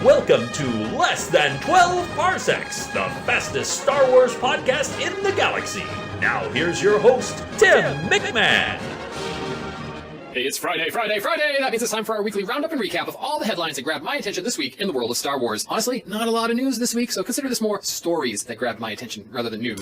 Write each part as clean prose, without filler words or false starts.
Welcome to Less Than 12 Parsecs, the fastest Star Wars podcast in the galaxy. Now here's your host, Tim McMahon. Hey, it's Friday. That means it's time for our weekly roundup and recap of all the headlines that grabbed my attention this week in the world of Star Wars. Honestly, not a lot of news this week, so consider this more stories that grabbed my attention rather than news.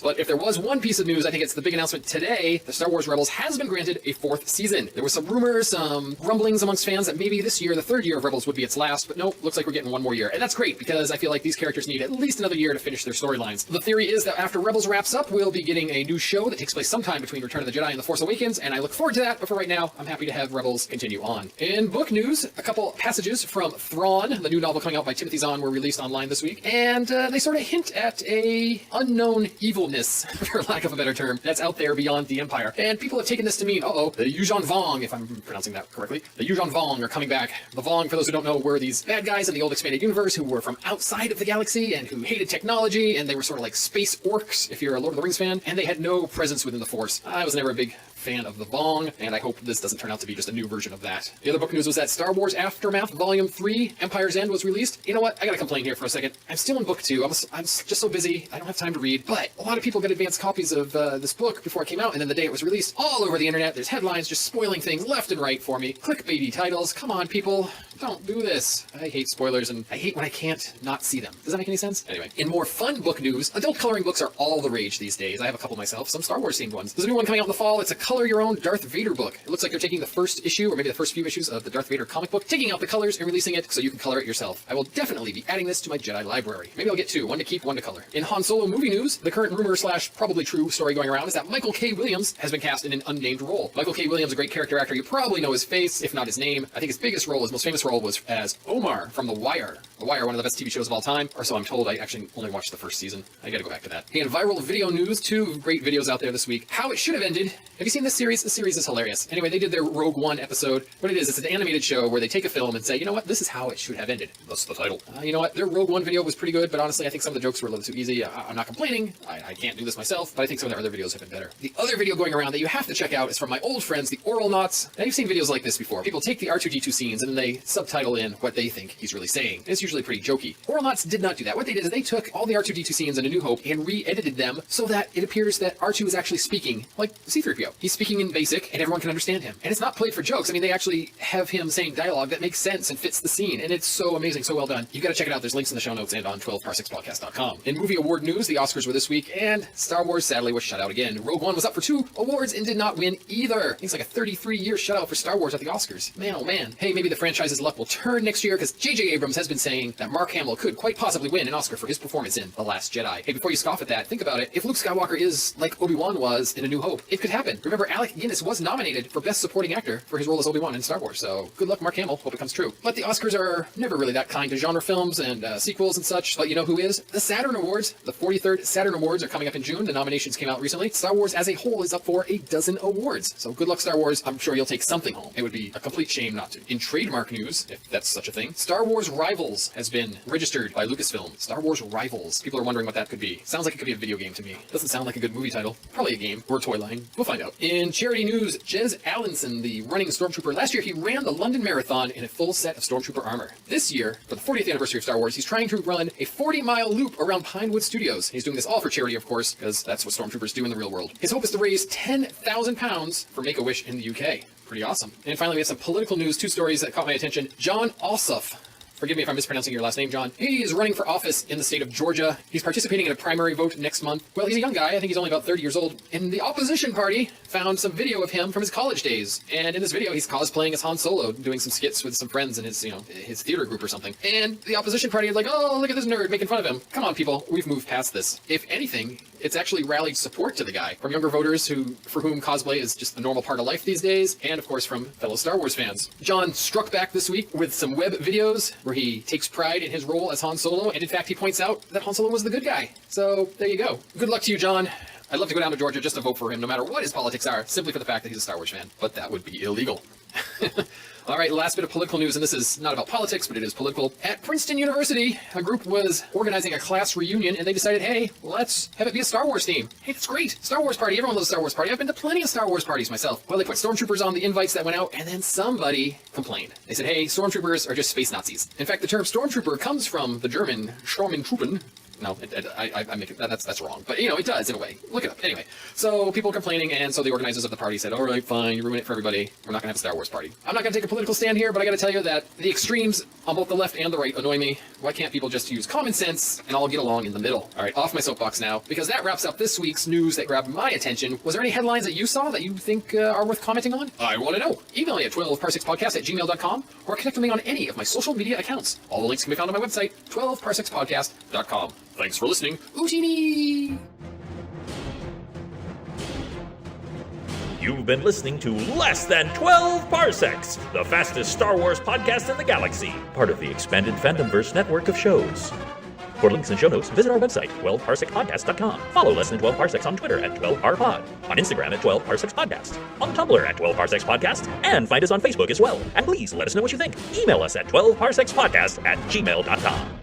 But if there was one piece of news, I think it's the big announcement today. The Star Wars Rebels has been granted a fourth season. There was some rumors, some rumblings amongst fans that maybe this year, the third year of Rebels, would be its last, but no, looks like we're getting one more year. And that's great, because I feel like these characters need at least another year to finish their storylines. The theory is that after Rebels wraps up, we'll be getting a new show that takes place sometime between Return of the Jedi and The Force Awakens, and I look forward to that, but for right now, I'm happy to have Rebels continue on. In book news, a couple passages from Thrawn, the new novel coming out by Timothy Zahn, were released online this week, and they sort of hint at a unknown evilness, for lack of a better term, that's out there beyond the Empire. And people have taken this to mean, the Yuuzhan Vong, if I'm pronouncing that correctly, the Yuuzhan Vong are coming back. The Vong, for those who don't know, were these bad guys in the old expanded universe who were from outside of the galaxy and who hated technology, and they were sort of like space orcs, if you're a Lord of the Rings fan, and they had no presence within the Force. I was never a big fan of the Vong, and I hope this doesn't turn out to be just a new version of that. The other book news was that Star Wars Aftermath Volume 3, Empire's End, was released. You know what? I gotta complain here for a second. I'm still in book 2. I'm just so busy. I don't have time to read. But a lot of people got advanced copies of this book before it came out, and then the day it was released, all over the internet, there's headlines just spoiling things left and right for me. Clickbaity titles. Come on, people. Don't do this. I hate spoilers, and I hate when I can't not see them. Does that make any sense? Anyway, in more fun book news, adult coloring books are all the rage these days. I have a couple myself, some Star Wars themed ones. There's a new one coming out in the fall. It's a color your own Darth Vader book. It looks like they're taking the first issue, or maybe the first few issues of the Darth Vader comic book, taking out the colors and releasing it so you can color it yourself. I will definitely be adding this to my Jedi library. Maybe I'll get two, one to keep, one to color. In Han Solo movie news, the current rumor / probably true story going around is that Michael K. Williams has been cast in an unnamed role. Michael K. Williams, a great character actor. You probably know his face, if not his name. I think his biggest role, his most famous role, was as Omar from The Wire. The Wire, one of the best TV shows of all time, or so I'm told. I actually only watched the first season. I gotta go back to that. And viral video news, two great videos out there this week. How It Should Have Ended. Have you seen this series? The series is hilarious. Anyway, they did their Rogue One episode. What it is, it's an animated show where they take a film and say, you know what, this is how it should have ended. That's the title. You know what, their Rogue One video was pretty good, but honestly, I think some of the jokes were a little too easy. I'm not complaining. I can't do this myself, but I think some of their other videos have been better. The other video going around that you have to check out is from my old friends, the Oral Knots. Now, you've seen videos like this before. People take the R2-D2 scenes and then they subtitle in what they think he's really saying. It's usually pretty jokey. Oral Knots did not do that. What they did is they took all the R2-D2 scenes in A New Hope and re-edited them so that it appears that R2 is actually speaking like C-3PO. He's speaking in basic and everyone can understand him. And it's not played for jokes. I mean, they actually have him saying dialogue that makes sense and fits the scene. And it's so amazing, so well done. You gotta check it out. There's links in the show notes and on 12parsecs.podcast.com. In movie award news, the Oscars were this week, and Star Wars sadly was shut out again. Rogue One was up for 2 awards and did not win either. It's like a 33-year shutout for Star Wars at the Oscars. Man, oh man. Hey, maybe the franchise's luck will turn next year, because J.J. Abrams has been saying that Mark Hamill could quite possibly win an Oscar for his performance in The Last Jedi. Hey, before you scoff at that, think about it. If Luke Skywalker is like Obi-Wan was in A New Hope, it could happen. Remember, Alec Guinness was nominated for Best Supporting Actor for his role as Obi-Wan in Star Wars, so good luck, Mark Hamill. Hope it comes true. But the Oscars are never really that kind to genre films and sequels and such. But you know who is? The Saturn Awards. The 43rd Saturn Awards are coming up in June. The nominations came out recently. Star Wars as a whole is up for a dozen awards. So good luck, Star Wars. I'm sure you'll take something home. It would be a complete shame not to. In trademark news, if that's such a thing, Star Wars Rivals has been registered by Lucasfilm. Star Wars Rivals. People are wondering what that could be. Sounds like it could be a video game to me. Doesn't sound like a good movie title. Probably a game or a toy line. We'll find out. In charity news, Jez Allenson, the running Stormtrooper, last year he ran the London Marathon in a full set of Stormtrooper armor. This year, for the 40th anniversary of Star Wars, he's trying to run a 40-mile loop around Pinewood Studios. He's doing this all for charity, of course, because that's what Stormtroopers do in the real world. His hope is to raise £10,000 for Make-A-Wish in the UK. Pretty awesome. And finally, we have some political news, 2 stories that caught my attention. John Ossoff. Forgive me if I'm mispronouncing your last name, John. He is running for office in the state of Georgia. He's participating in a primary vote next month. Well, he's a young guy. I think he's only about 30 years old. And the opposition party found some video of him from his college days. And in this video, he's cosplaying as Han Solo, doing some skits with some friends in his, his theater group or something. And the opposition party is like, oh, look at this nerd making fun of him. Come on, people. We've moved past this. If anything, it's actually rallied support to the guy from younger voters for whom cosplay is just a normal part of life these days, and of course from fellow Star Wars fans. John struck back this week with some web videos where he takes pride in his role as Han Solo, and in fact he points out that Han Solo was the good guy. So there you go. Good luck to you, John. I'd love to go down to Georgia just to vote for him, no matter what his politics are, simply for the fact that he's a Star Wars fan, but that would be illegal. All right, last bit of political news, and this is not about politics, but it is political. At Princeton University, a group was organizing a class reunion, and they decided, hey, let's have it be a Star Wars theme. Hey, that's great. Star Wars party. Everyone loves a Star Wars party. I've been to plenty of Star Wars parties myself. Well, they put stormtroopers on the invites that went out, and then somebody complained. They said, hey, stormtroopers are just space Nazis. In fact, the term stormtrooper comes from the German Stormtruppen. No, I make it, that's wrong. But, it does in a way. Look it up. Anyway, so people complaining, and so the organizers of the party said, all right, fine, you ruin it for everybody. We're not going to have a Star Wars party. I'm not going to take a political stand here, but I got to tell you that the extremes on both the left and the right annoy me. Why can't people just use common sense and all get along in the middle? All right, off my soapbox now, because that wraps up this week's news that grabbed my attention. Was there any headlines that you saw that you think are worth commenting on? I want to know. Email me at 12parsecs@gmail.com or connect with me on any of my social media accounts. All the links can be found on my website, 12parsecs.podcast.com. Thanks for listening. Utini! You've been listening to Less Than 12 Parsecs, the fastest Star Wars podcast in the galaxy, part of the expanded Fandomverse network of shows. For links and show notes, visit our website, 12parsecsPodcast.com. Follow Less Than 12 Parsecs on Twitter at 12parpod, on Instagram at 12parsecsPodcast, on Tumblr at 12parsecsPodcast, and find us on Facebook as well. And please let us know what you think. Email us at 12parsecsPodcast@gmail.com.